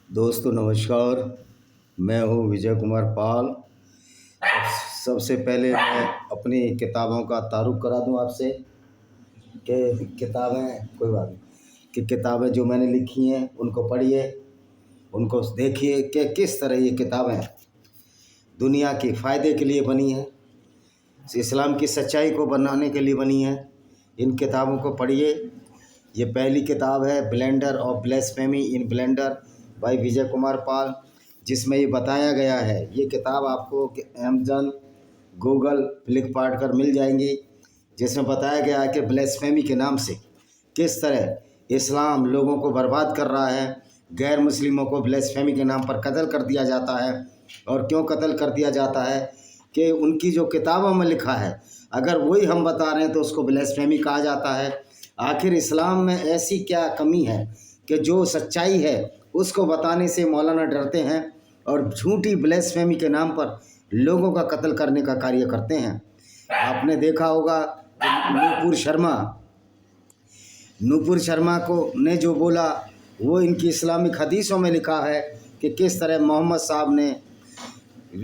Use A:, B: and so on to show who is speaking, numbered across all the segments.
A: दोस्तों नमस्कार। मैं हूँ विजय कुमार पाल। सबसे पहले मैं अपनी किताबों का तारुफ करा दूँ आपसे कि किताबें कोई बात नहीं कि किताबें जो मैंने लिखी हैं उनको पढ़िए, उनको देखिए कि किस तरह ये किताबें दुनिया के फ़ायदे के लिए बनी हैं, इस्लाम की सच्चाई को बनाने के लिए बनी हैं। इन किताबों को पढ़िए। ये पहली किताब है blender of blasphemy in blender by Vijay Kumar Pal, जिसमें ये बताया गया है। ये किताब आपको अमेज़न, गूगल, फ्लिपकार्ट पर मिल जाएंगी, जिसमें बताया गया है कि ब्लेस्फेमी के नाम से किस तरह इस्लाम लोगों को बर्बाद कर रहा है। गैर मुस्लिमों को ब्लेस्फेमी के नाम पर कत्ल कर दिया जाता है। और क्यों कत्ल कर दिया जाता है कि उनकी जो किताबों में लिखा है अगर वही हम बता रहे हैं तो उसको ब्लेस्फेमी कहा जाता है। आखिर इस्लाम में ऐसी क्या कमी है कि जो सच्चाई है उसको बताने से मौलाना डरते हैं और झूठी ब्लेस्फेमी के नाम पर लोगों का कत्ल करने का कार्य करते हैं। आपने देखा होगा नूपुर शर्मा को ने जो बोला वो इनकी इस्लामिक हदीसों में लिखा है कि किस तरह मोहम्मद साहब ने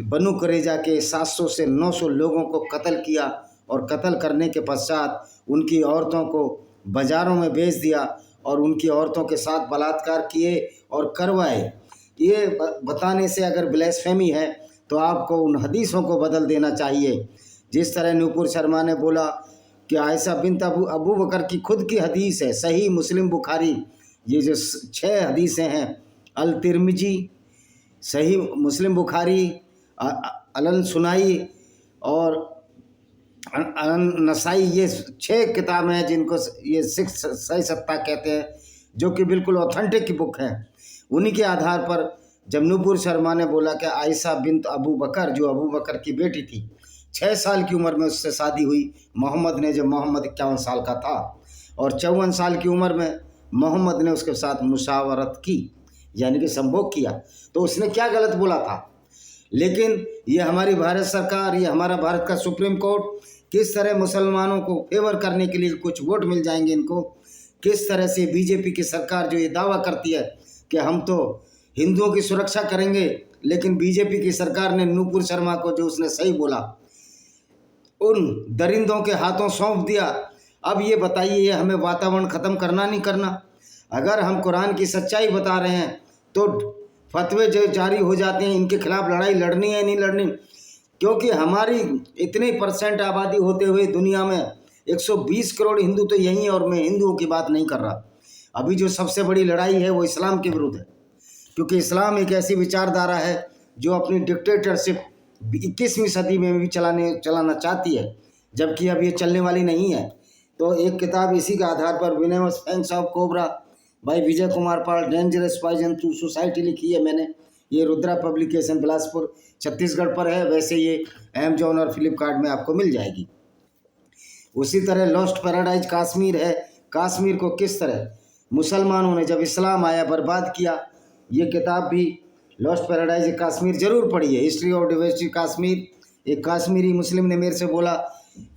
A: बनु कुरैज़ा के 700 से 900 लोगों को कत्ल किया और कत्ल करने के पश्चात उनकी औरतों को बाज़ारों में बेच दिया और उनकी औरतों के साथ बलात्कार किए और करवाए। ये बताने से अगर ब्लेस्फेमी है तो आपको उन हदीसों को बदल देना चाहिए। जिस तरह नूपुर शर्मा ने बोला कि आयशा बिन्त अबू बकर की खुद की हदीस है, सही मुस्लिम बुखारी, ये जो 6 हदीसें हैं, अल तिरमिजी, सही मुस्लिम बुखारी, अलन सुनाई और नसाई, ये 6 किताबें हैं जिनको ये 6 सही सत्ता कहते हैं, जो कि बिल्कुल ऑथेंटिक की बुक है। उन्हीं के आधार पर जब नूपुर शर्मा ने बोला कि आयशा बिन्त अबू बकर, जो अबू बकर की बेटी थी, 6 साल की उम्र में उससे शादी हुई मोहम्मद ने, जब मोहम्मद 51 साल का था, और 54 साल की उम्र में मोहम्मद ने उसके साथ मुशावरत की, यानी कि संभोग किया। तो उसने क्या गलत बोला था? लेकिन ये हमारी भारत सरकार, ये हमारा भारत का सुप्रीम कोर्ट किस तरह मुसलमानों को फेवर करने के लिए कुछ वोट मिल जाएंगे इनको, किस तरह से बीजेपी की सरकार जो ये दावा करती है कि हम तो हिंदुओं की सुरक्षा करेंगे, लेकिन बीजेपी की सरकार ने नूपुर शर्मा को, जो उसने सही बोला, उन दरिंदों के हाथों सौंप दिया। अब ये बताइए, ये हमें वातावरण ख़त्म करना नहीं करना? अगर हम कुरान की सच्चाई बता रहे हैं तो फतवे जो जारी हो जाते हैं, इनके खिलाफ लड़ाई लड़नी है नहीं लड़नी? क्योंकि हमारी इतने % आबादी होते हुए दुनिया में 120 करोड़ हिंदू तो यही हैं, और मैं हिंदुओं की बात नहीं कर रहा। अभी जो सबसे बड़ी लड़ाई है वो इस्लाम के विरुद्ध है, क्योंकि इस्लाम एक ऐसी विचारधारा है जो अपनी डिक्टेटरशिप 21वीं सदी में भी चलाना चाहती है, जबकि अब ये चलने वाली नहीं है। तो एक किताब इसी के आधार पर, विनेमस फैंग्स ऑफ कोबरा भाई विजय कुमार पाल, डेंजरस पॉइजन टू सोसाइटी, लिखी है मैंने। ये रुद्रा पब्लिकेशन बिलासपुर छत्तीसगढ़ पर है। वैसे ये अमेज़न और फ्लिपकार्ट में आपको मिल जाएगी। उसी तरह लॉस्ट पैराडाइज कश्मीर है। कश्मीर को किस तरह मुसलमानों ने जब इस्लाम आया बर्बाद किया, ये किताब भी लॉस्ट पैराडाइज कश्मीर ज़रूर पढ़िए। हिस्ट्री ऑफ डिवर्सिटी कश्मीर, एक कश्मीरी मुस्लिम ने मेरे से बोला,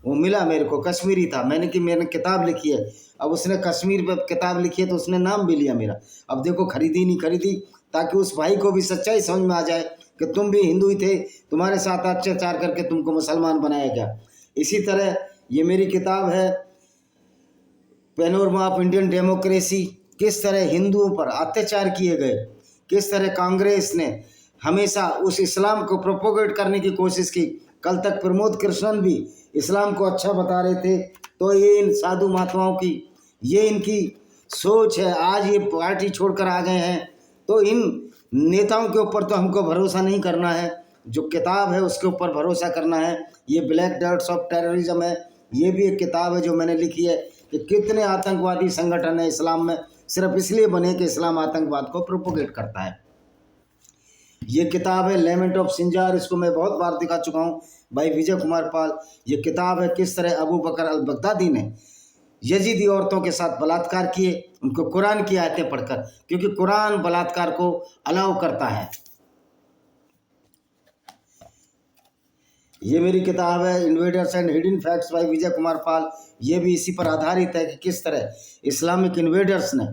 A: वो मिला मेरे को, कश्मीरी था, मैंने किताब लिखी है। अब उसने कश्मीर पर किताब लिखी है तो उसने नाम भी लिया मेरा। अब देखो, खरीदी नहीं खरीदी, ताकि उस भाई को भी सच्चाई समझ में आ जाए कि तुम भी हिंदू ही थे, तुम्हारे साथ अत्याचार करके तुमको मुसलमान बनाया गया। इसी तरह ये मेरी किताब है पैनोरमा ऑफ इंडियन डेमोक्रेसी, किस तरह हिंदुओं पर अत्याचार किए गए, किस तरह कांग्रेस ने हमेशा उस इस्लाम को प्रोपोगेट करने की कोशिश की। कल तक प्रमोद कृष्णन भी इस्लाम को अच्छा बता रहे थे। तो ये इन साधु महात्माओं की, ये इनकी सोच है। आज ये पार्टी छोड़कर आ गए हैं, तो इन नेताओं के ऊपर तो हमको भरोसा नहीं करना है, जो किताब है उसके ऊपर भरोसा करना है। ये ब्लैक डॉट्स ऑफ टेररिज्म है, ये भी एक किताब है जो मैंने लिखी है कि कितने आतंकवादी संगठन है इस्लाम में, सिर्फ इसलिए बने कि इस्लाम आतंकवाद को प्रोपोगेट करता है। ये किताब है लेमेंट ऑफ सिंजार, इसको मैं बहुत बार दिखा चुका हूँ भाई विजय कुमार पाल। ये किताब है किस तरह अबू बकर अल बगदादी ने यजीदी औरतों के साथ बलात्कार किए, उनको कुरान की आयतें पढ़कर, क्योंकि कुरान बलात्कार को अलाउ करता है। ये मेरी किताब है invaders and hidden facts by Vijay Kumar Pal. ये भी इसी पर आधारित है कि किस तरह इस्लामिक इन्वेडर्स ने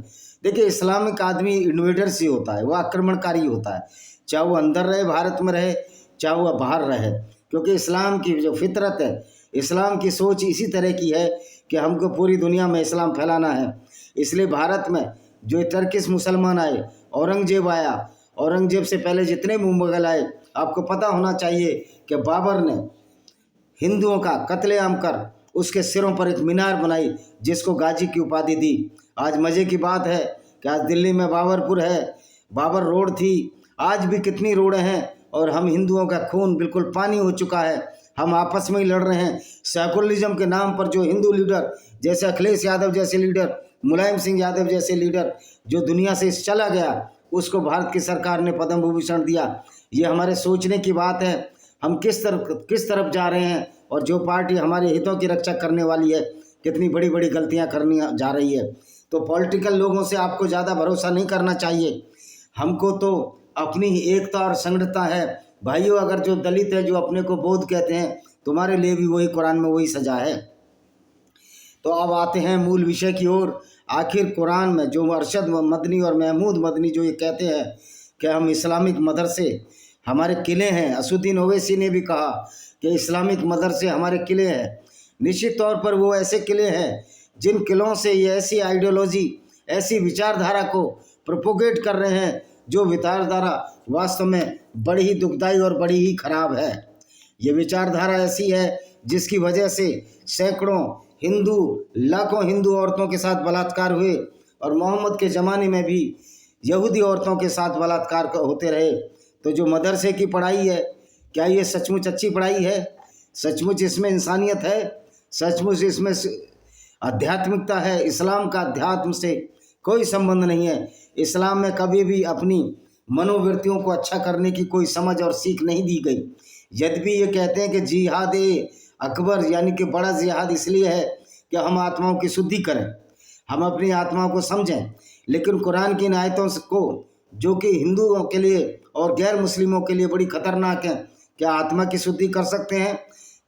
A: देखिए, इस्लामिक आदमी इन्वेडर्स ही होता है, वो आक्रमणकारी होता है, चाहे वो अंदर रहे, भारत में रहे, चाहे वो बाहर रहे, क्योंकि इस्लाम की जो फितरत है, इस्लाम की सोच इसी तरह की है कि हमको पूरी दुनिया में इस्लाम फैलाना है। इसलिए भारत में जो टर्किश मुसलमान आए, औरंगजेब आया, औरंगजेब से पहले जितने मुगल आए, आपको पता होना चाहिए कि बाबर ने हिंदुओं का कत्लेआम कर उसके सिरों पर एक मीनार बनाई जिसको गाजी की उपाधि दी। आज मज़े की बात है कि आज दिल्ली में बाबरपुर है, बाबर रोड थी, आज भी कितनी रोडें हैं, और हम हिंदुओं का खून बिल्कुल पानी हो चुका है, हम आपस में ही लड़ रहे हैं। सेकुलरिज्म के नाम पर जो हिंदू लीडर जैसे अखिलेश यादव जैसे लीडर, मुलायम सिंह यादव जैसे लीडर जो दुनिया से चला गया, उसको भारत की सरकार ने पद्म विभूषण दिया। ये हमारे सोचने की बात है, हम किस तरफ जा रहे हैं, और जो पार्टी हमारे हितों की रक्षा करने वाली है कितनी बड़ी बड़ी गलतियां करनी जा रही है। तो पॉलिटिकल लोगों से आपको ज़्यादा भरोसा नहीं करना चाहिए, हमको तो अपनी ही एकता और संगठता है। भाइयों, अगर जो दलित है, जो अपने को बौद्ध कहते हैं, तुम्हारे लिए भी वही कुरान में वही सजा है। तो अब आते हैं मूल विषय की ओर। आखिर कुरान में जो अरशद मदनी और महमूद मदनी जो ये कहते हैं कि हम इस्लामिक मदरसे हमारे किले हैं, असुद्दीन ओवैसी ने भी कहा कि इस्लामिक मदरसे हमारे किले हैं। निश्चित तौर पर वो ऐसे किले हैं जिन किलों से ये ऐसी आइडियोलॉजी, ऐसी विचारधारा को प्रोपोगेट कर रहे हैं जो विचारधारा वास्तव में बड़ी ही दुखदाई और बड़ी ही खराब है। ये विचारधारा ऐसी है जिसकी वजह से सैकड़ों हिंदू, लाखों हिंदू औरतों के साथ बलात्कार हुए, और मोहम्मद के ज़माने में भी यहूदी औरतों के साथ बलात्कार होते रहे। तो जो मदरसे की पढ़ाई है, क्या ये सचमुच अच्छी पढ़ाई है? सचमुच इसमें इंसानियत है? सचमुच इसमें आध्यात्मिकता है? इस्लाम का अध्यात्म से कोई संबंध नहीं है। इस्लाम में कभी भी अपनी मनोवृत्तियों को अच्छा करने की कोई समझ और सीख नहीं दी गई। यद्यपि ये कहते हैं कि जिहाद अकबर यानी कि बड़ा जिहाद इसलिए है कि हम आत्माओं की शुद्धि करें, हम अपनी आत्माओं को समझें, लेकिन कुरान की इन आयतों को जो कि हिंदुओं के लिए और गैर मुस्लिमों के लिए बड़ी खतरनाक है, क्या आत्मा की शुद्धि कर सकते हैं?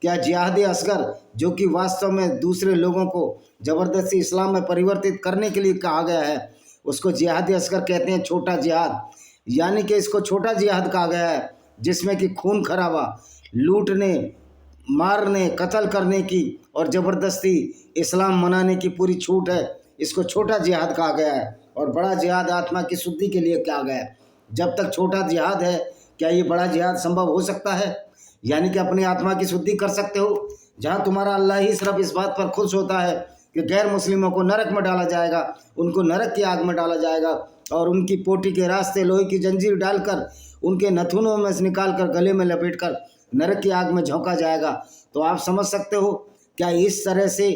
A: क्या जिहाद असगर जो कि वास्तव में दूसरे लोगों को ज़बरदस्ती इस्लाम में परिवर्तित करने के लिए कहा गया है, उसको जिहाद असगर कहते हैं, छोटा जिहाद, यानी कि इसको छोटा जिहाद कहा गया है जिसमें कि खून खराबा, लूटने, मारने, कत्ल करने की और ज़बरदस्ती इस्लाम मनाने की पूरी छूट है, इसको छोटा जिहाद कहा गया है। और बड़ा जिहाद आत्मा की शुद्धि के लिए कहा गया है। जब तक छोटा जिहाद है, क्या ये बड़ा जिहाद संभव हो सकता है? यानी कि अपनी आत्मा की शुद्धि कर सकते हो? जहाँ तुम्हारा अल्लाह ही सिर्फ इस बात पर खुश होता है कि गैर मुस्लिमों को नरक में डाला जाएगा, उनको नरक की आग में डाला जाएगा, और उनकी पोटी के रास्ते लोहे की जंजीर डालकर उनके नथुनों में से निकाल कर गले में लपेटकर नरक की आग में झोंका जाएगा। तो आप समझ सकते हो क्या इस तरह से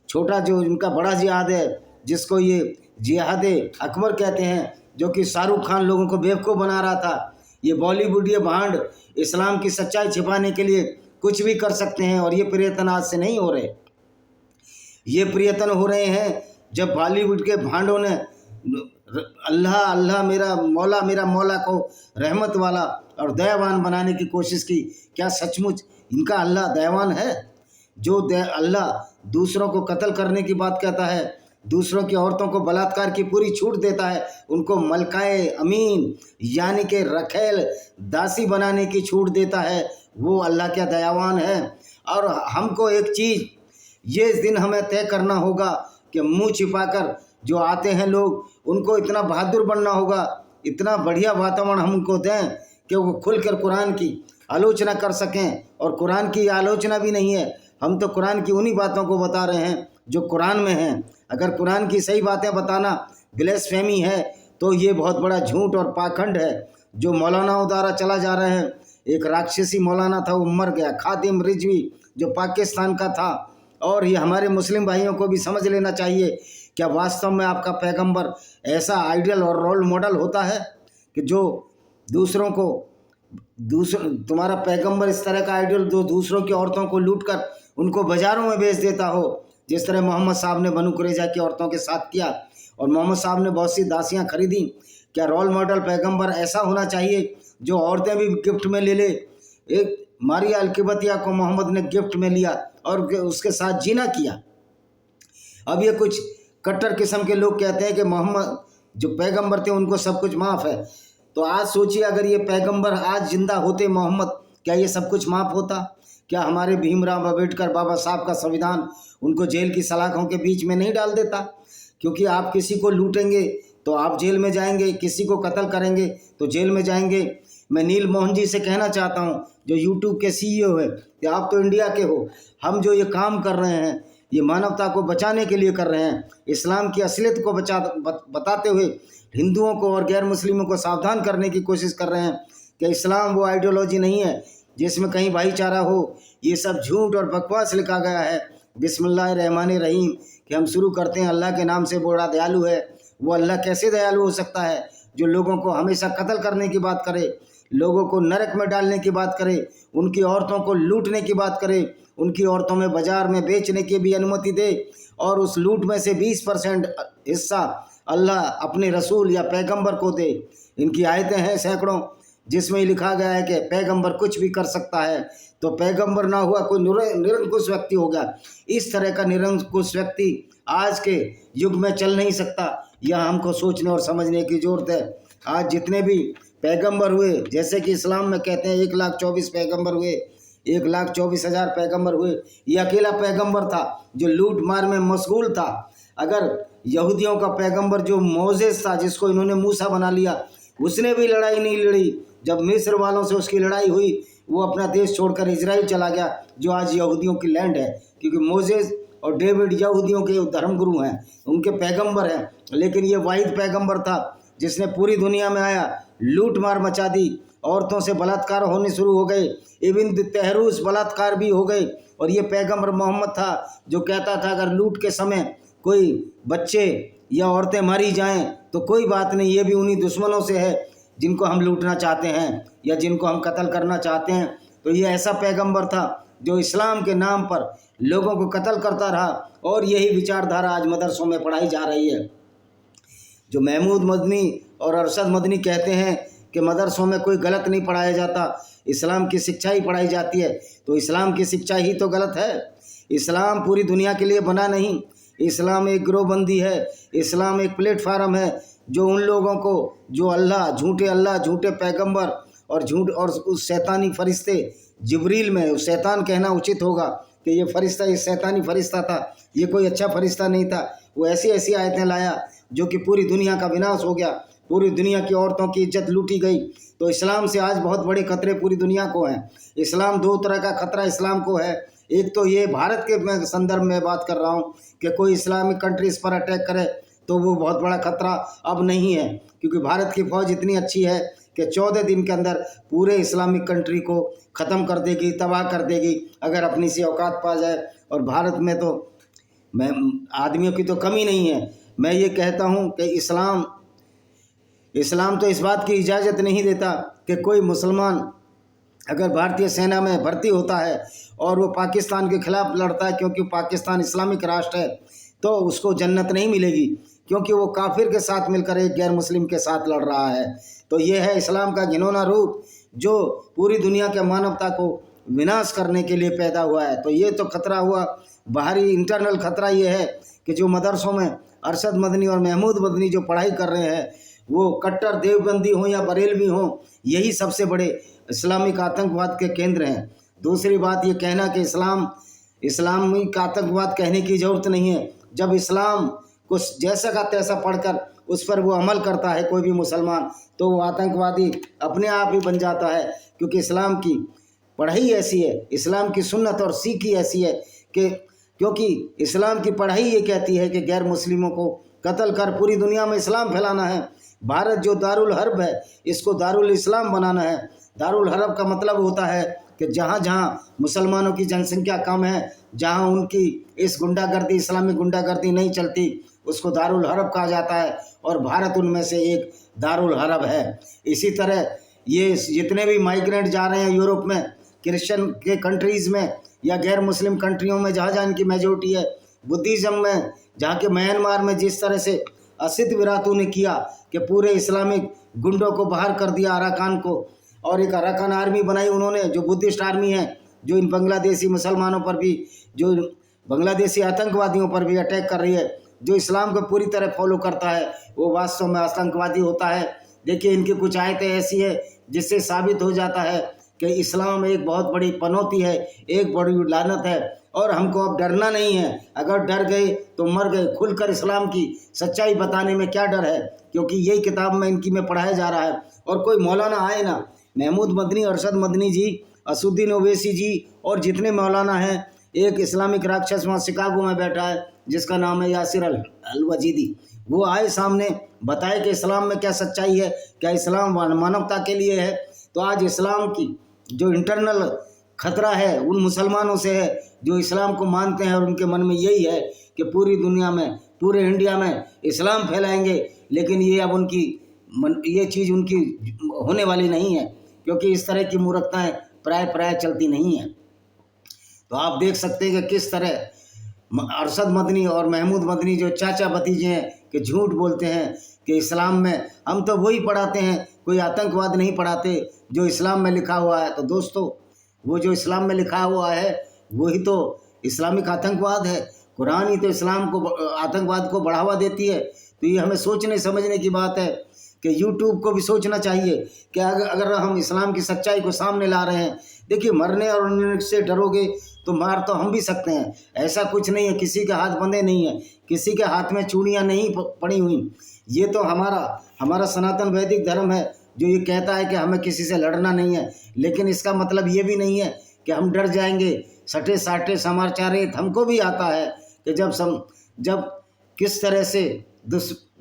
A: छोटा जो इनका बड़ा जिहाद है, जिसको ये जिहाद अकबर कहते हैं, जो कि शाहरुख खान लोगों को बेवकूफ़ बना रहा था, ये बॉलीवुड, ये भांड इस्लाम की सच्चाई छिपाने के लिए कुछ भी कर सकते हैं। और ये प्रयत्न आज से नहीं हो रहे, ये प्रयत्न हो रहे हैं जब बॉलीवुड के भांडों ने अल्लाह अल्लाह मेरा मौला को रहमत वाला और दयावान बनाने की कोशिश की। क्या सचमुच इनका अल्लाह दयावान है? जो अल्लाह दूसरों को कत्ल करने की बात कहता है, दूसरों की औरतों को बलात्कार की पूरी छूट देता है, उनको मलकाए अमीन यानी कि रखेल दासी बनाने की छूट देता है, वो अल्लाह क्या दयावान है? और हमको एक चीज़ ये दिन हमें तय करना होगा कि मुंह छिपाकर जो आते हैं लोग, उनको इतना बहादुर बनना होगा, इतना बढ़िया वातावरण हम उनको दें कि वो खुलकर कुरान की आलोचना कर सकें। और कुरान की आलोचना भी नहीं है, हम तो कुरान की उन्हीं बातों को बता रहे हैं जो कुरान में हैं। अगर कुरान की सही बातें बताना ब्लेसफेमी है तो ये बहुत बड़ा झूठ और पाखंड है जो मौलानाओं द्वारा चला जा रहा है। एक राक्षसी मौलाना था, वो मर गया, खादिम रिजवी, जो पाकिस्तान का था। और ये हमारे मुस्लिम भाइयों को भी समझ लेना चाहिए, क्या वास्तव में आपका पैगंबर ऐसा आइडियल और रोल मॉडल होता है कि जो दूसरों को तुम्हारा पैगंबर इस तरह का आइडियल जो दूसरों की औरतों को लूटकर उनको बाज़ारों में बेच देता हो, जिस तरह मोहम्मद साहब ने बनु कुरैजा की औरतों के साथ किया, और मोहम्मद साहब ने बहुत सी दासियां खरीदी। क्या रोल मॉडल पैगंबर ऐसा होना चाहिए जो औरतें भी गिफ्ट में ले ले? एक मारिया अलकिबतिया को मोहम्मद ने गिफ्ट में लिया और उसके साथ जीना किया। अब ये कुछ कट्टर किस्म के लोग कहते हैं कि मोहम्मद जो पैगंबर थे उनको सब कुछ माफ़ है। तो आज सोचिए अगर ये पैगंबर आज जिंदा होते मोहम्मद, क्या ये सब कुछ माफ़ होता? क्या हमारे भीमराव अम्बेडकर बाबा साहब का संविधान उनको जेल की सलाखों के बीच में नहीं डाल देता? क्योंकि आप किसी को लूटेंगे तो आप जेल में जाएंगे, किसी को कत्ल करेंगे तो जेल में जाएंगे। मैं नील मोहन जी से कहना चाहता हूँ जो यूट्यूब के CEO है कि आप तो इंडिया के हो, हम जो ये काम कर रहे हैं ये मानवता को बचाने के लिए कर रहे हैं, इस्लाम की असलियत को बताते हुए हिंदुओं को और गैर मुस्लिमों को सावधान करने की कोशिश कर रहे हैं कि इस्लाम वो आइडियोलॉजी नहीं है जिसमें कहीं भाईचारा हो। ये सब झूठ और बकवास लिखा गया है। बिस्मिल्लाहिर्रहमानिर्रहीम कि हम शुरू करते हैं अल्लाह के नाम से, बड़ा दयालु है। वो अल्लाह कैसे दयालु हो सकता है जो लोगों को हमेशा कत्ल करने की बात करे, लोगों को नरक में डालने की बात करे, उनकी औरतों को लूटने की बात करे, उनकी औरतों में बाजार में बेचने की भी अनुमति दे, और उस लूट में से 20% हिस्सा अल्लाह अपने रसूल या पैगंबर को दे। इनकी आयतें हैं सैकड़ों जिसमें लिखा गया है कि पैगंबर कुछ भी कर सकता है। तो पैगंबर ना हुआ कोई निरंकुश व्यक्ति होगा। इस तरह का निरंकुश व्यक्ति आज के युग में चल नहीं सकता। यह हमको सोचने और समझने की ज़रूरत है। आज जितने भी पैगंबर हुए, जैसे कि इस्लाम में कहते हैं 1,24,000 पैगंबर हुए, 1,24,000 पैगंबर हुए, ये अकेला पैगंबर था जो लूट मार में मशगूल था। अगर यहूदियों का पैगंबर जो मोसेस था, जिसको इन्होंने मूसा बना लिया, उसने भी लड़ाई नहीं लड़ी। जब मिस्र वालों से उसकी लड़ाई हुई वो अपना देश छोड़कर इजराइल चला गया जो आज यहूदियों की लैंड है, क्योंकि मोसेस और डेविड यहूदियों के धर्मगुरु हैं, उनके पैगंबर हैं। लेकिन ये वाहिद पैगंबर था जिसने पूरी दुनिया में आया, लूट मार मचा दी, औरतों से बलात्कार होने शुरू हो गए, इब्न तहरूस बलात्कार भी हो गए। और ये पैगंबर मोहम्मद था जो कहता था अगर लूट के समय कोई बच्चे या औरतें मारी जाएं तो कोई बात नहीं, ये भी उन्हीं दुश्मनों से है जिनको हम लूटना चाहते हैं या जिनको हम कत्ल करना चाहते हैं। तो ये ऐसा पैगंबर था जो इस्लाम के नाम पर लोगों को कत्ल करता रहा, और यही विचारधारा आज मदरसों में पढ़ाई जा रही है। जो महमूद मदनी और अरशद मदनी कहते हैं कि मदरसों में कोई गलत नहीं पढ़ाया जाता, इस्लाम की शिक्षा ही पढ़ाई जाती है, तो इस्लाम की शिक्षा ही तो गलत है। इस्लाम पूरी दुनिया के लिए बना नहीं। इस्लाम एक गिरोहबंदी है, इस्लाम एक प्लेटफार्म है जो उन लोगों को जो अल्लाह, झूठे पैगंबर और उस शैतानी फरिश्ते जिब्रील में, शैतान कहना उचित होगा कि ये फरिश्ता, ये शैतानी फरिश्ता था, ये कोई अच्छा फरिश्ता नहीं था। वो ऐसी ऐसी आयतें लाया जो कि पूरी दुनिया का विनाश हो गया, पूरी दुनिया की औरतों की इज्जत लूटी गई। तो इस्लाम से आज बहुत बड़े खतरे पूरी दुनिया को हैं। इस्लाम दो तरह का खतरा इस्लाम को है। एक तो ये भारत के मैं संदर्भ में बात कर रहा हूँ कि कोई इस्लामिक कंट्री इस पर अटैक करे तो वो बहुत बड़ा खतरा अब नहीं है, क्योंकि भारत की फ़ौज इतनी अच्छी है कि 14 दिन के अंदर पूरे इस्लामिक कंट्री को ख़त्म कर देगी, तबाह कर देगी, अगर अपनी सी औकात पा जाए। और भारत में तो आदमियों की तो कमी नहीं है। मैं ये कहता हूँ कि इस्लाम तो इस बात की इजाज़त नहीं देता कि कोई मुसलमान अगर भारतीय सेना में भर्ती होता है और वो पाकिस्तान के खिलाफ लड़ता है, क्योंकि पाकिस्तान इस्लामिक राष्ट्र है, तो उसको जन्नत नहीं मिलेगी, क्योंकि वो काफिर के साथ मिलकर एक गैर मुस्लिम के साथ लड़ रहा है। तो ये है इस्लाम का घिनौना रूप जो पूरी दुनिया के मानवता को विनाश करने के लिए पैदा हुआ है। तो ये तो खतरा हुआ बाहरी, इंटरनल खतरा ये है कि जो मदरसों में अरशद मदनी और महमूद मदनी जो पढ़ाई कर रहे हैं वो कट्टर देवबंदी हों या बरेलवी हों, यही सबसे बड़े इस्लामिक आतंकवाद के केंद्र हैं। दूसरी बात ये कहना कि इस्लामिक आतंकवाद कहने की ज़रूरत नहीं है। जब इस्लाम को जैसा का तैसा पढ़कर उस पर वो अमल करता है कोई भी मुसलमान, तो वो आतंकवादी अपने आप ही बन जाता है, क्योंकि इस्लाम की पढ़ाई ऐसी है, इस्लाम की सुन्नत और सीख ही ऐसी है कि क्योंकि इस्लाम की पढ़ाई ये कहती है कि गैर मुस्लिमों को कत्ल कर पूरी दुनिया में इस्लाम फैलाना है। भारत जो दारुल हर्ब है इसको दारुल इस्लाम बनाना है। दारुल हर्ब का मतलब होता है कि जहाँ जहाँ मुसलमानों की जनसंख्या कम है, जहाँ उनकी इस गुंडागर्दी, इस्लामिक गुंडागर्दी नहीं चलती, उसको दारुल हर्ब कहा जाता है, और भारत उनमें से एक दारुल हर्ब है। इसी तरह ये जितने भी माइग्रेंट जा रहे हैं यूरोप में, क्रिश्चियन के कंट्रीज़ में या गैर मुस्लिम कंट्रियों में, जहाँ जहाँ इनकी मेजोरिटी है, बुद्धिज़्म में, जहाँ के म्यांमार में जिस तरह से असित विरातू ने किया कि पूरे इस्लामिक गुंडों को बाहर कर दिया, अराकान को, और एक अराकान आर्मी बनाई उन्होंने जो बुद्धिस्ट आर्मी है, जो इन बांग्लादेशी मुसलमानों पर भी, जो बांग्लादेशी आतंकवादियों पर भी अटैक कर रही है। जो इस्लाम को पूरी तरह फॉलो करता है वो वास्तव में आतंकवादी होता है। देखिए इनकी कुछ आयतें ऐसी है जिससे साबित हो जाता है कि इस्लाम एक बहुत बड़ी पनौती है, एक बड़ी लानत है और हमको अब डरना नहीं है। अगर डर गए तो मर गए। खुलकर इस्लाम की सच्चाई बताने में क्या डर है, क्योंकि यही किताब में इनकी में पढ़ाया जा रहा है। और कोई मौलाना आए ना, महमूद मदनी, अरशद मदनी जी, असुद्दीन ओवैसी जी और जितने मौलाना हैं, एक इस्लामिक राक्षस वहाँ शिकागो में बैठा है जिसका नाम है यासिर अल वजीदी, वो आए सामने बताए कि इस्लाम में क्या सच्चाई है, क्या इस्लाम मानवता के लिए है। तो आज इस्लाम की जो इंटरनल खतरा है उन मुसलमानों से है जो इस्लाम को मानते हैं और उनके मन में यही है कि पूरी दुनिया में, पूरे इंडिया में इस्लाम फैलाएंगे। लेकिन ये अब उनकी ये चीज़ उनकी होने वाली नहीं है, क्योंकि इस तरह की मूर्खताएं प्राय चलती नहीं हैं। तो आप देख सकते हैं कि किस तरह अरशद मदनी और महमूद मदनी जो चाचा भतीजे हैं कि झूठ बोलते हैं कि इस्लाम में हम तो वही पढ़ाते हैं, कोई आतंकवाद नहीं पढ़ाते जो इस्लाम में लिखा हुआ है। तो दोस्तों वो जो इस्लाम में लिखा हुआ है वही तो इस्लामिक आतंकवाद है। कुरान ही तो इस्लाम को, आतंकवाद को बढ़ावा देती है। तो ये हमें सोचने समझने की बात है कि यूट्यूब को भी सोचना चाहिए कि अगर हम इस्लाम की सच्चाई को सामने ला रहे हैं, देखिए मरने और उनसे से डरोगे तो मार तो हम भी सकते हैं, ऐसा कुछ नहीं है, किसी के हाथ बंधे नहीं है, किसी के हाथ में चूड़ियाँ नहीं पड़ी हुई। ये तो हमारा सनातन वैदिक धर्म है जो ये कहता है कि हमें किसी से लड़ना नहीं है। लेकिन इसका मतलब ये भी नहीं है कि हम डर जाएंगे। सटे साटे समाचार हमको भी आता है कि जब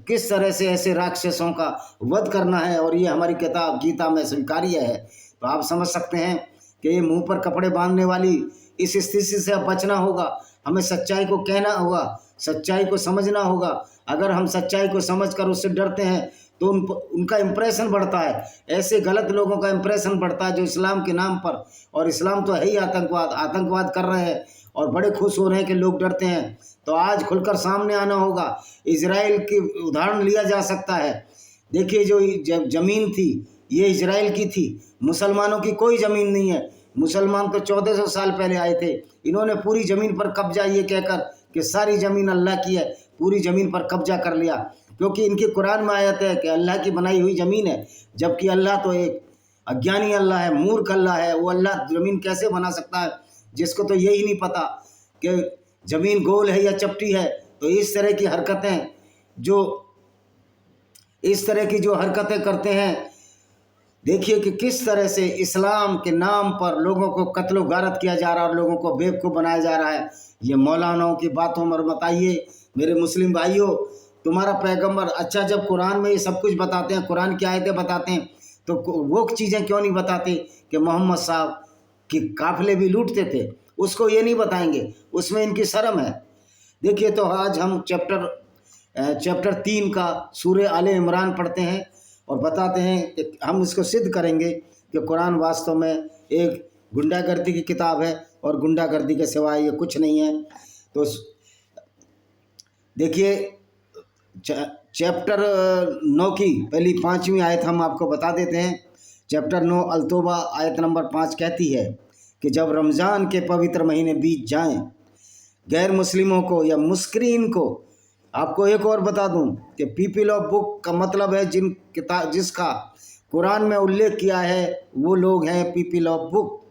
A: किस तरह से ऐसे राक्षसों का वध करना है, और ये हमारी किताब गीता में स्वीकार्य है। तो आप समझ सकते हैं कि ये मुंह पर कपड़े बांधने वाली इस स्थिति से अब बचना होगा। हमें सच्चाई को कहना होगा, सच्चाई को समझना होगा। अगर हम सच्चाई को समझकर उससे डरते हैं तो उनका इम्प्रेशन बढ़ता है, ऐसे गलत लोगों का इम्प्रेशन बढ़ता है जो इस्लाम के नाम पर, और इस्लाम तो है ही आतंकवाद कर रहे हैं और बड़े खुश हो रहे हैं कि लोग डरते हैं। तो आज खुलकर सामने आना होगा। इजराइल की उदाहरण लिया जा सकता है। देखिए जो ज़मीन थी ये इजराइल की थी, मुसलमानों की कोई ज़मीन नहीं है। मुसलमान तो 1400 साल पहले आए थे, इन्होंने पूरी ज़मीन पर कब्जा ये कहकर कि सारी ज़मीन अल्लाह की है, पूरी ज़मीन पर कब्जा कर लिया, क्योंकि इनके कुरान में आयत है कि अल्लाह की बनाई हुई ज़मीन है। जबकि अल्लाह तो एक अज्ञानी अल्लाह है, मूर्ख अल्लाह है। वो अल्लाह ज़मीन कैसे बना सकता है जिसको तो यही नहीं पता कि ज़मीन गोल है या चपटी है। तो इस तरह की हरकतें करते हैं। देखिए कि किस तरह से इस्लाम के नाम पर लोगों को कत्लो गारत किया जा रहा है और लोगों को बेवकूफ़ बनाया जा रहा है। ये मौलानाओं की बातों में मत आइए मेरे मुस्लिम भाइयों। तुम्हारा पैगंबर, अच्छा जब कुरान में ये सब कुछ बताते हैं, कुरान की आयतें बताते हैं, तो वो चीज़ें क्यों नहीं बताते कि मोहम्मद साहब के काफिले भी लूटते थे? उसको ये नहीं बताएंगे, उसमें इनकी शर्म है। देखिए तो आज हम चैप्टर 3 का सूरह आले इमरान पढ़ते हैं और बताते हैं कि हम इसको सिद्ध करेंगे कि कुरान वास्तव में एक गुंडागर्दी की किताब है और गुंडागर्दी के सिवाय ये कुछ नहीं है। तो देखिए चैप्टर 9 की पहली 5वीं आयत हम आपको बता देते हैं। चैप्टर 9 अल-तौबा आयत नंबर 5 कहती है कि जब रमज़ान के पवित्र महीने बीत जाएं, गैर मुस्लिमों को या मुस्क्रीन को, आपको एक और बता दूं कि पीपल ऑफ बुक का मतलब है जिसका कुरान में उल्लेख किया है वो लोग हैं पीपल ऑफ बुक,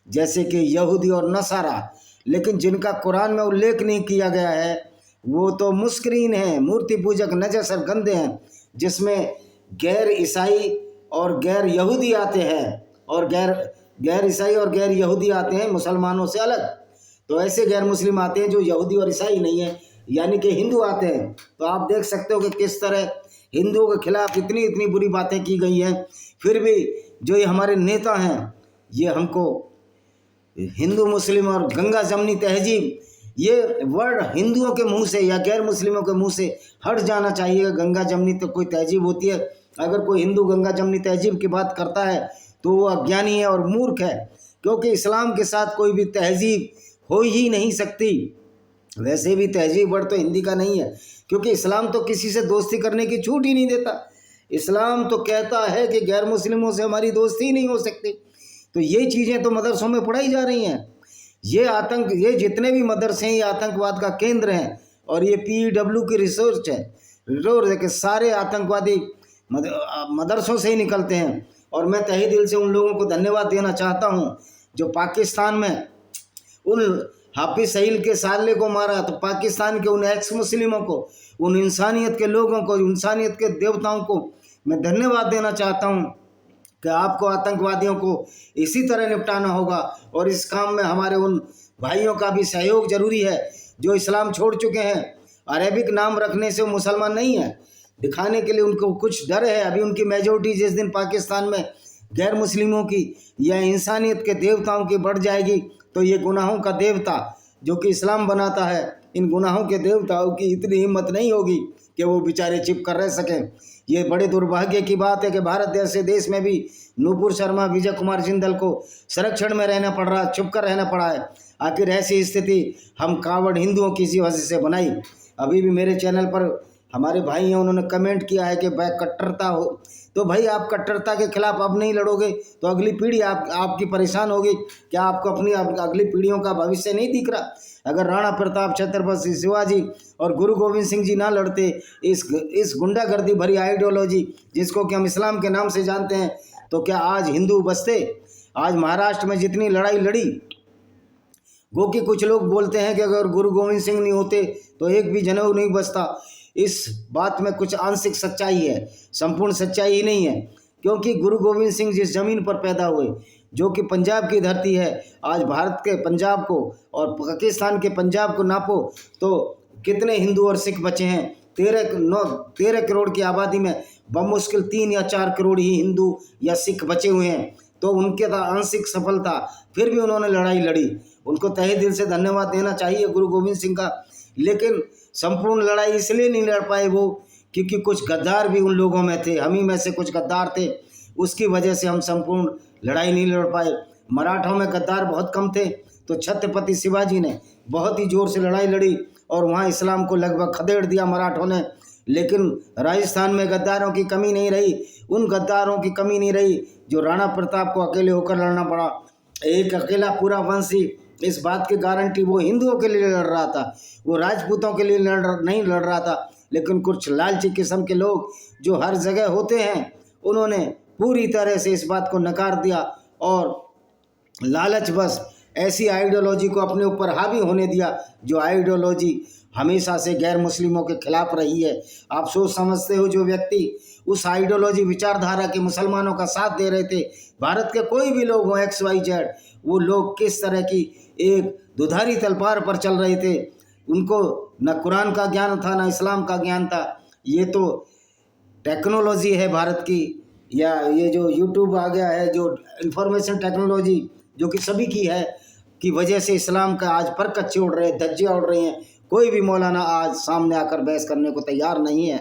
A: जैसे कि यहूदी और नसारा। लेकिन जिनका कुरान में उल्लेख नहीं किया गया है वो तो मुस्क्रीन हैं, मूर्ति पूजक, नजस और गंदे हैं, जिसमें गैर ईसाई और गैर यहूदी आते हैं, और गैर ईसाई और गैर यहूदी आते हैं मुसलमानों से अलग। तो ऐसे गैर मुस्लिम आते हैं जो यहूदी और ईसाई नहीं है, यानी कि हिंदू आते हैं। तो आप देख सकते हो कि किस तरह हिंदुओं के खिलाफ इतनी बुरी बातें की गई हैं। फिर भी जो ये हमारे नेता हैं ये हमको हिंदू मुस्लिम और गंगा जमनी तहजीब, ये वर्ड हिंदुओं के मुंह से या गैर मुस्लिमों के मुंह से हट जाना चाहिए। गंगा जमनी तो कोई तहजीब होती है? अगर कोई हिंदू गंगा जमनी तहजीब की बात करता है तो वो अज्ञानी है और मूर्ख है, क्योंकि इस्लाम के साथ कोई भी तहजीब हो ही नहीं सकती। वैसे भी तहजीब वर्ड तो हिंदी का नहीं है, क्योंकि इस्लाम तो किसी से दोस्ती करने की छूट ही नहीं देता। इस्लाम तो कहता है कि गैर मुस्लिमों से हमारी दोस्ती ही नहीं हो सकती। तो ये चीज़ें तो मदरसों में पढ़ाई जा रही हैं। ये जितने भी मदरसे हैं ये आतंकवाद का केंद्र हैं। और ये PEW की रिसर्च है कि सारे आतंकवादी मदरसों से ही निकलते हैं। और मैं तहे दिल से उन लोगों को धन्यवाद देना चाहता हूँ जो पाकिस्तान में उन हाफिज सईद के साले को मारा, तो पाकिस्तान के उन एक्स मुस्लिमों को, उन इंसानियत के लोगों को, इंसानियत के देवताओं को मैं धन्यवाद देना चाहता हूँ कि आपको आतंकवादियों को इसी तरह निपटाना होगा। और इस काम में हमारे उन भाइयों का भी सहयोग जरूरी है जो इस्लाम छोड़ चुके हैं। अरेबिक नाम रखने से वो मुसलमान नहीं है, दिखाने के लिए उनको कुछ डर है। अभी उनकी मेजोरिटी जिस दिन पाकिस्तान में गैर मुस्लिमों की या इंसानियत के देवताओं की बढ़ जाएगी, तो ये गुनाहों का देवता जो कि इस्लाम बनाता है, इन गुनाहों के देवताओं की इतनी हिम्मत नहीं होगी कि वो बेचारे छिप कर रह सकें। ये बड़े दुर्भाग्य की बात है कि भारत जैसे देश में भी नूपुर शर्मा, विजय कुमार जिंदल को संरक्षण में रहना पड़ रहा, छुप कर रहना पड़ा है। आखिर ऐसी स्थिति हम कावड़ हिंदुओं की इसी वजह से बनाई। अभी भी मेरे चैनल पर हमारे भाई हैं, उन्होंने कमेंट किया है कि भाई कट्टरता हो, तो भाई आप कट्टरता के खिलाफ अब नहीं लड़ोगे तो अगली पीढ़ी आपकी परेशान होगी। क्या आपको अपनी अगली पीढ़ियों का भविष्य नहीं दिख रहा? अगर राणा प्रताप, छत्रपति शिवाजी और गुरु गोविंद सिंह जी ना लड़ते इस गुंडागर्दी भरी आइडियोलॉजी जिसको कि हम इस्लाम के नाम से जानते हैं, तो क्या आज हिंदू बसते? आज महाराष्ट्र में जितनी लड़ाई लड़ी, गो कि कुछ लोग बोलते हैं कि अगर गुरु गोविंद सिंह नहीं होते तो एक भी जनेऊ नहीं बसता। इस बात में कुछ आंशिक सच्चाई है, संपूर्ण सच्चाई ही नहीं है। क्योंकि गुरु गोविंद सिंह जिस जमीन पर पैदा हुए, जो कि पंजाब की धरती है, आज भारत के पंजाब को और पाकिस्तान के पंजाब को नापो तो कितने हिंदू और सिख बचे हैं? 13 करोड़ की आबादी में बमुश्किल 3 या 4 करोड़ ही हिंदू या सिख बचे हुए हैं। तो उनके आंशिक सफलता, फिर भी उन्होंने लड़ाई लड़ी। उनको तहे दिल से धन्यवाद देना चाहिए गुरु गोविंद सिंह का। लेकिन संपूर्ण लड़ाई इसलिए नहीं लड़ पाए वो, क्योंकि कुछ गद्दार भी उन लोगों में थे, हम ही में से कुछ गद्दार थे। उसकी वजह से हम संपूर्ण लड़ाई नहीं लड़ पाए। मराठों में गद्दार बहुत कम थे, तो छत्रपति शिवाजी ने बहुत ही जोर से लड़ाई लड़ी और वहाँ इस्लाम को लगभग खदेड़ दिया मराठों ने। लेकिन राजस्थान में गद्दारों की कमी नहीं रही, उन गद्दारों की कमी नहीं रही जो राणा प्रताप को अकेले होकर लड़ना पड़ा। एक अकेला पूरा वंश ही इस बात की गारंटी वो हिंदुओं के लिए लड़ रहा था, वो राजपूतों के लिए नहीं लड़ रहा था। लेकिन कुछ लालची किस्म के लोग जो हर जगह होते हैं, उन्होंने पूरी तरह से इस बात को नकार दिया और लालच बस ऐसी आइडियोलॉजी को अपने ऊपर हावी होने दिया जो आइडियोलॉजी हमेशा से गैर मुस्लिमों के खिलाफ रही है। आप सोच समझते हो जो व्यक्ति उस आइडियोलॉजी विचारधारा के मुसलमानों का साथ दे रहे थे, भारत के कोई भी लोग हों XYZ, वो लोग किस तरह की एक दुधारी तलवार पर चल रहे थे। उनको न कुरान का ज्ञान था न इस्लाम का ज्ञान था। ये तो टेक्नोलॉजी है भारत की, या ये जो यूट्यूब आ गया है, जो इंफॉर्मेशन टेक्नोलॉजी जो कि सभी की है, की वजह से इस्लाम का आज पर कच्चे उड़ रहे हैं, धज्जियाँ उड़ रही हैं। कोई भी मौलाना आज सामने आकर बहस करने को तैयार नहीं है।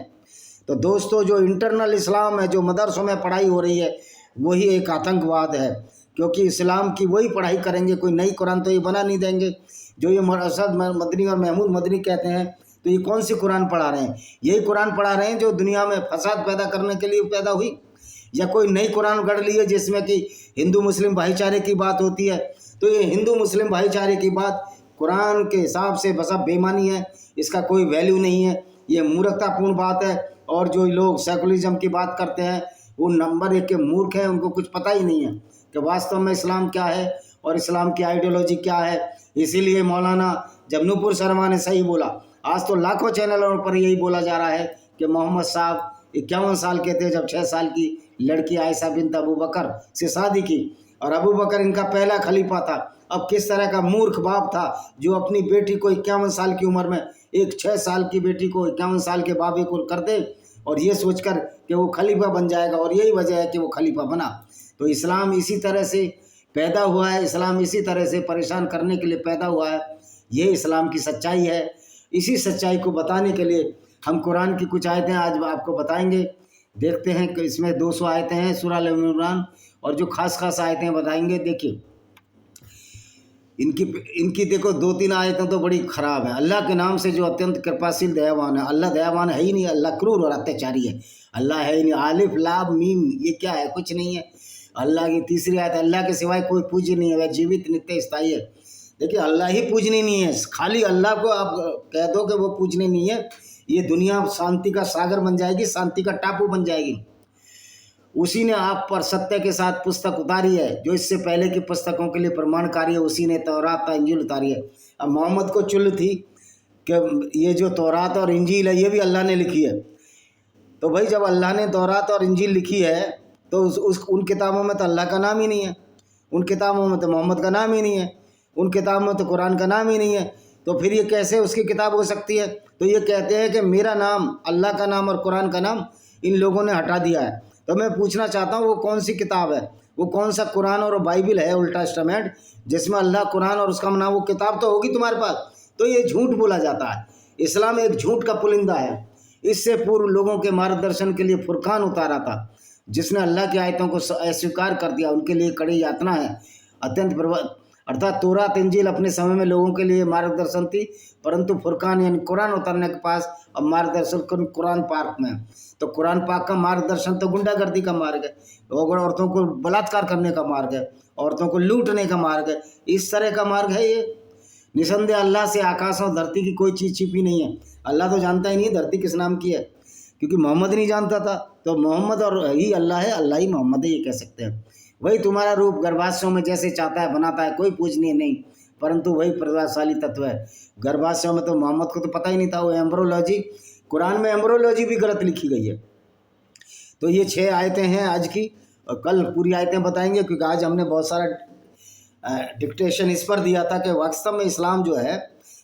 A: तो दोस्तों, जो इंटरनल इस्लाम है, जो मदरसों में पढ़ाई हो रही है, वही एक आतंकवाद है। क्योंकि इस्लाम की वही पढ़ाई करेंगे, कोई नई कुरान तो ये बना नहीं देंगे। जो ये अरशद मदनी और महमूद मदनी कहते हैं, तो ये कौन सी कुरान पढ़ा रहे हैं? यही कुरान पढ़ा रहे हैं जो दुनिया में फसाद पैदा करने के लिए पैदा हुई, या कोई नई कुरान गढ़ ली है जिसमें कि हिंदू मुस्लिम भाईचारे की बात होती है। तो ये हिंदू मुस्लिम भाईचारे की बात कुरान के हिसाब से बस अब बेईमानी है, इसका कोई वैल्यू नहीं है, ये मूर्खतापूर्ण बात है। और जो लोग सेकुलरिज्म की बात करते हैं वो नंबर 1 के मूर्ख हैं, उनको कुछ पता ही नहीं है कि वास्तव में इस्लाम क्या है और इस्लाम की आइडियोलॉजी क्या है। इसीलिए मौलाना जब नूपुर शर्मा ने सही बोला, आज तो लाखों चैनलों पर यही बोला जा रहा है कि मोहम्मद साहब 51 साल के थे जब 6 साल की लड़की आयशा बिन्त अबू बकर से शादी की, और अबू बकर इनका पहला खलीफा था। अब किस तरह का मूर्ख बाप था जो अपनी बेटी को 51 साल की उम्र में, एक 6 साल की बेटी को 51 साल के बाबे को कर दे, और ये सोचकर कि वो खलीफा बन जाएगा, और यही वजह है कि वो खलीफा बना। तो इस्लाम इसी तरह से पैदा हुआ है, इस्लाम इसी तरह से परेशान करने के लिए पैदा हुआ है। ये इस्लाम की सच्चाई है। इसी सच्चाई को बताने के लिए हम कुरान की कुछ आयतें आज आपको बताएंगे। देखते हैं कि इसमें 200 आयतें हैं सूरह अल इमरान, और जो खास आयतें बताएंगे। देखिए इनकी देखो 2-3 आयतें तो बड़ी ख़राब हैं। अल्लाह के नाम से जो अत्यंत कृपाशील दयावान है। अल्लाह दयावान है ही नहीं, अल्लाह क्रूर और अत्याचारी है। अल्लाह है ही नहीं। आलिफ लाम मीम ये क्या है? कुछ नहीं है। अल्लाह की तीसरी आयत, अल्लाह के सिवाय कोई पूज्य नहीं है, वह जीवित नित्य स्थायी है। देखिए अल्लाह ही पूजनी नहीं है, खाली अल्लाह को आप कह दो कि वो पूजनी नहीं है, ये दुनिया शांति का सागर बन जाएगी, शांति का टापू बन जाएगी। उसी ने आप पर सत्य के साथ पुस्तक उतारी है जो इससे पहले की पुस्तकों के लिए प्रमाणकारी है। उसी ने तौरात और इंजील उतारी है। अब मोहम्मद को चुल थी कि ये जो तौरात और इंजील है ये भी अल्लाह ने लिखी है। तो भाई जब अल्लाह ने तौरात और इंजील लिखी है तो उन किताबों में तो अल्लाह का नाम ही नहीं है, उन किताबों में तो मोहम्मद का नाम ही नहीं है, उन किताबों में तो कुरान का नाम ही नहीं है। तो फिर ये कैसे उसकी किताब हो सकती है? तो ये कहते हैं कि मेरा नाम, अल्लाह का नाम और कुरान का नाम इन लोगों ने हटा दिया है। तो मैं पूछना चाहता हूँ वो कौन सी किताब है, वो कौन सा कुरान और बाइबिल है, ओल्ड टेस्टामेंट, जिसमें अल्लाह, कुरान और उसका नाम, वो किताब तो होगी तुम्हारे पास। तो ये झूठ बोला जाता है। इस्लाम एक झूठ का पुलिंदा है। इससे पूर्व लोगों के मार्गदर्शन के लिए फुरकान उतारा था, जिसने अल्लाह की आयतों को अस्वीकार कर दिया। उनके लिए कड़ी यातना है, अत्यंत अर्थात तौरात इंजील अपने समय में लोगों के लिए मार्गदर्शन थी, परंतु फुरकान यानी कुरान उतरने के पास अब मार्गदर्शन कुरान पाक में। तो कुरान पाक का मार्गदर्शन तो गुंडागर्दी का मार्ग है, औरतों को बलात्कार करने का मार्ग है, औरतों को लूटने का मार्ग है, इस तरह का मार्ग है ये। निसंदेह अल्लाह से आकाश और धरती की कोई चीज़ छिपी नहीं है। अल्लाह तो जानता ही नहीं धरती किस नाम की है, क्योंकि मोहम्मद नहीं जानता था। तो मोहम्मद और ही अल्लाह है, अल्लाह ही मोहम्मद है, ये कह सकते हैं। वही तुम्हारा रूप गर्भाशयों में जैसे चाहता है बनाता है, कोई पूजनीय नहीं, परंतु वही प्रभावशाली तत्व है। गर्भाशयों में तो मोहम्मद को तो पता ही नहीं था। वो एम्ब्रोलॉजी, कुरान में एम्ब्रोलॉजी भी गलत लिखी गई है। तो ये 6 आयतें हैं आज की, और कल पूरी आयतें बताएंगे, क्योंकि आज हमने बहुत सारा डिक्टेशन इस पर दिया था कि वास्तव में इस्लाम जो है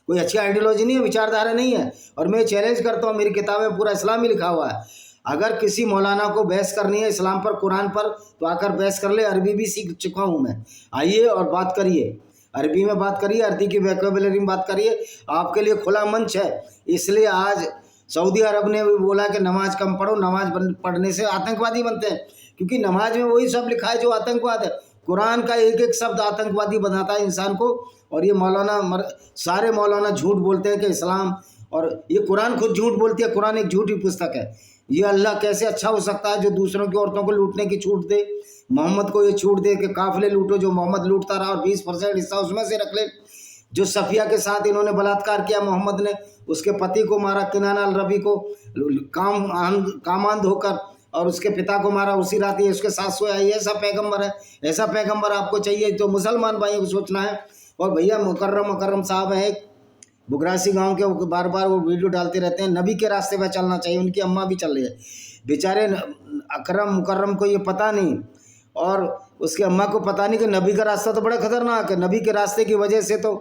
A: कोई अच्छी आइडियोलॉजी नहीं है, विचारधारा नहीं है। और मैं चैलेंज करता हूँ, मेरी किताब में पूरा इस्लाम ही लिखा हुआ है। अगर किसी मौलाना को बहस करनी है इस्लाम पर, कुरान पर, तो आकर बहस कर ले। अरबी भी सीख चुका हूँ मैं, आइए और बात करिए, अरबी में बात करिए, अरबी की वोकैबुलरी में बात करिए। आपके लिए खुला मंच है। इसलिए आज सऊदी अरब ने भी बोला कि नमाज कम पढ़ो, नमाज पढ़ने से आतंकवादी बनते हैं, क्योंकि नमाज में वही सब लिखा है जो आतंकवाद है। कुरान का एक एक शब्द आतंकवादी बनाता है इंसान को। और ये मौलाना, सारे मौलाना झूठ बोलते हैं कि इस्लाम, और ये कुरान खुद झूठ बोलती है। कुरान एक झूठी पुस्तक है। ये अल्लाह कैसे अच्छा हो सकता है जो दूसरों की औरतों को लूटने की छूट दे, मोहम्मद को ये छूट दे कि काफिले लूटो, जो मोहम्मद लूटता रहा, और 20% हिस्सा उसमें से रख ले। जो सफिया के साथ इन्होंने बलात्कार किया, मोहम्मद ने उसके पति को मारा, किनान अल रबी को कामांध होकर, और उसके पिता को मारा उसी रात ही उसके साथ सोया। ये ऐसा पैगंबर है, ऐसा पैगंबर आपको चाहिए। तो मुसलमान भाइयों को सोचना है। और भैया मुकर्रम साहब हैं बुगरासी गांव के, बार बार वो वीडियो डालते रहते हैं, नबी के रास्ते पर चलना चाहिए। उनकी अम्मा भी चल रही है, बेचारे अकरम मुकर्रम को ये पता नहीं, और उसकी अम्मा को पता नहीं कि नबी का रास्ता तो बड़ा खतरनाक है। नबी के रास्ते की वजह से तो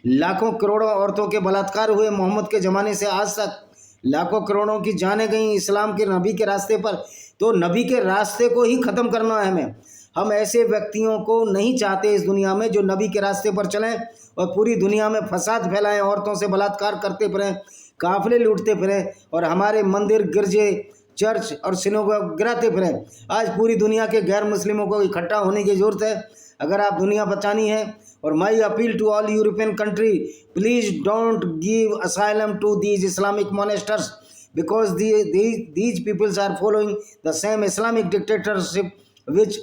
A: लाखों करोड़ों औरतों के बलात्कार हुए। मोहम्मद के ज़माने से आज तक लाखों करोड़ों की जानें गई इस्लाम के, नबी के रास्ते पर। तो नबी के रास्ते को ही ख़त्म करना है हमें। हम ऐसे व्यक्तियों को नहीं चाहते इस दुनिया में जो नबी के रास्ते पर चलें और पूरी दुनिया में फसाद फैलाएं, औरतों से बलात्कार करते फिरें, काफिले लूटते फिरें, और हमारे मंदिर, गिरजे, चर्च और सिनेगोग गिराते फिरें। आज पूरी दुनिया के गैर मुस्लिमों को इकट्ठा होने की ज़रूरत है अगर आप दुनिया बचानी है। और my appeal to all European country, please don't give asylum to these Islamic monsters, because these peoples are following the same Islamic dictatorship which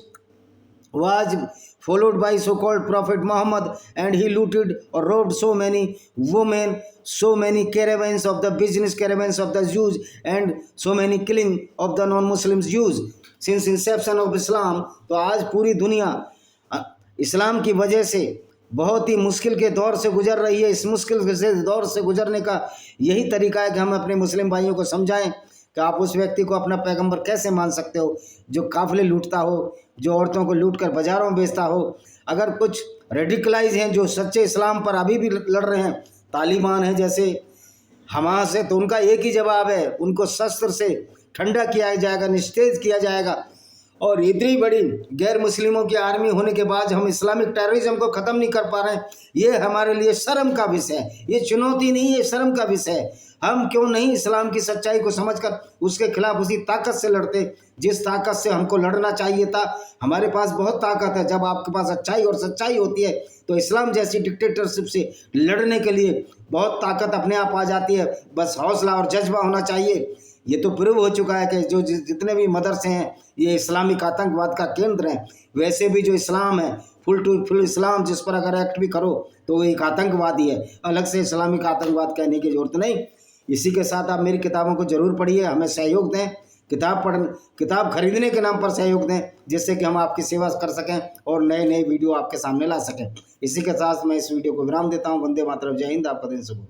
A: was followed by so-called Prophet Muhammad, and he looted or robbed so many women, so many caravans of the business caravans of the Jews, and so many killing of the non-Muslims Jews since inception of Islam। तो आज पूरी दुनिया इस्लाम की वजह से बहुत ही मुश्किल के दौर से गुजर रही है। इस मुश्किल से दौर से गुजरने का यही तरीका है कि हम अपने मुस्लिम भाइयों को समझाएं कि आप उस व्यक्ति को अपना पैगंबर कैसे मान सकते हो जो काफिले लूटता हो, जो औरतों को लूट कर बाज़ारों में बेचता हो। अगर कुछ रेडिकलाइज हैं जो सच्चे इस्लाम पर अभी भी लड़ रहे हैं, तालिबान है जैसे, हमास है, तो उनका एक ही जवाब है, उनको शस्त्र से ठंडा किया जाएगा, निस्तेज किया जाएगा। और इतनी बड़ी गैर मुस्लिमों की आर्मी होने के बाद हम इस्लामिक टेररिज्म को ख़त्म नहीं कर पा रहे हैं, ये हमारे लिए शर्म का विषय है। ये चुनौती नहीं है, शर्म का विषय है। हम क्यों नहीं इस्लाम की सच्चाई को समझकर उसके खिलाफ उसी ताकत से लड़ते जिस ताकत से हमको लड़ना चाहिए था। हमारे पास बहुत ताकत है। जब आपके पास अच्छाई और सच्चाई होती है तो इस्लाम जैसी डिक्टेटरशिप से लड़ने के लिए बहुत ताकत अपने आप आ जाती है। बस हौसला और जज्बा होना चाहिए। ये तो प्रूव हो चुका है कि जो जितने भी मदरसे हैं ये इस्लामिक आतंकवाद का केंद्र हैं। वैसे भी जो इस्लाम है फुल टू फुल इस्लाम जिस पर अगर एक्ट भी करो तो वो एक आतंकवादी है। अलग से इस्लामिक आतंकवाद कहने की जरूरत नहीं। इसी के साथ आप मेरी किताबों को जरूर पढ़िए, हमें सहयोग दें, किताब खरीदने के नाम पर सहयोग दें, जिससे कि हम आपकी सेवा कर सकें और नए नए वीडियो आपके सामने ला सकें। इसी के साथ मैं इस वीडियो को विराम देता हूँ। वंदे मातरम, जय हिंद, आपका दिन शुभ हो।